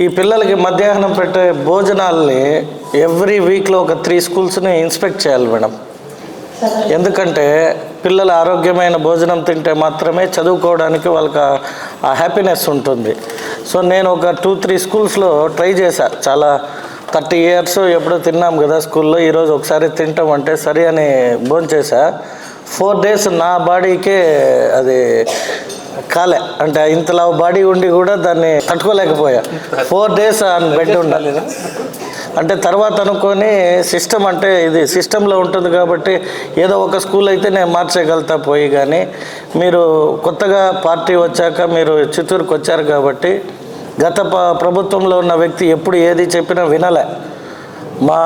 ఈ పిల్లలకి మధ్యాహ్నం పెట్టే భోజనాల్ని ఎవ్రీ వీక్లో ఒక 3 స్కూల్స్ని ఇన్స్పెక్ట్ చేయాలి మేడం. ఎందుకంటే పిల్లలు ఆరోగ్యమైన భోజనం తింటే మాత్రమే చదువుకోవడానికి వాళ్ళకి ఆ హ్యాపీనెస్ ఉంటుంది. సో నేను ఒక 2-3 స్కూల్స్లో ట్రై చేశా. చాలా 30 years ఎప్పుడో తిన్నాం కదా స్కూల్లో, ఈరోజు ఒకసారి తింటామంటే సరే అని భోంచేసా. 4 days నా బాడీకే అది కాలే, అంటే ఇంతలా బాడీ ఉండి కూడా దాన్ని తట్టుకోలేకపోయా. 4 days ఆన్ బెడ్ ఉండాలి. అంటే తర్వాత అనుకొని సిస్టమ్, అంటే ఇది సిస్టంలో ఉంటుంది కాబట్టి ఏదో ఒక స్కూల్ అయితే నేను మార్చేయగలుగుతా పోయి. కానీ మీరు కొత్తగా పార్టీ వచ్చాక మీరు చిత్తూరుకు వచ్చారు కాబట్టి గత ప్రభుత్వంలో ఉన్న వ్యక్తి ఎప్పుడు ఏది చెప్పినా వినలే. మా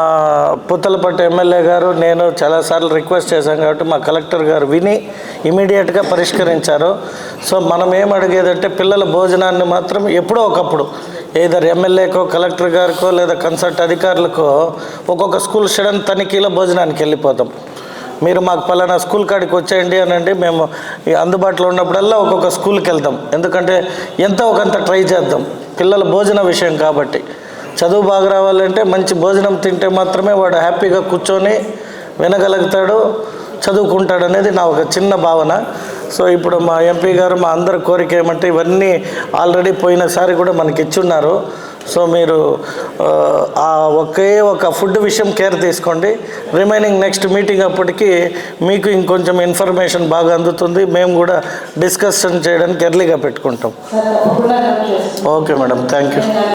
పుత్తలపట్టు ఎమ్మెల్యే గారు నేను చాలాసార్లు రిక్వెస్ట్ చేశాం కాబట్టి మా కలెక్టర్ గారు విని ఇమీడియట్గా పరిష్కరించారు. సో మనం ఏం అడిగేదంటే పిల్లల భోజనాన్ని మాత్రం ఎప్పుడో ఒకప్పుడు ఏదర్ ఎమ్మెల్యేకో కలెక్టర్ గారికో లేదా కన్సల్ట్ అధికారులకో ఒక్కొక్క స్కూల్ సడన్ తనిఖీలో భోజనానికి వెళ్ళిపోతాం. మీరు మాకు పలానా స్కూల్ కాడికి వచ్చేయండి అనండి, మేము అందుబాటులో ఉన్నప్పుడల్లా ఒక్కొక్క స్కూల్కి వెళ్తాం. ఎందుకంటే ఎంతో ఒకంత ట్రై చేద్దాం పిల్లల భోజన విషయం కాబట్టి. చదువు బాగా రావాలంటే మంచి భోజనం తింటే మాత్రమే వాడు హ్యాపీగా కూర్చొని వినగలుగుతాడు, చదువుకుంటాడు అనేది నా ఒక చిన్న భావన. సో ఇప్పుడు మా ఎంపీ గారు మా అందరి కోరిక ఏమంటే ఇవన్నీ ఆల్రెడీ పోయినసారి కూడా మనకి ఇచ్చున్నారు. సో మీరు ఒకే ఒక ఫుడ్ విషయం కేర్ తీసుకోండి. రిమైనింగ్ నెక్స్ట్ మీటింగ్ అప్పటికి మీకు ఇంకొంచెం ఇన్ఫర్మేషన్ బాగా అందుతుంది. మేము కూడా డిస్కషన్ చేయడానికి ఎర్లీగా పెట్టుకుంటాం. Okay madam, thank you.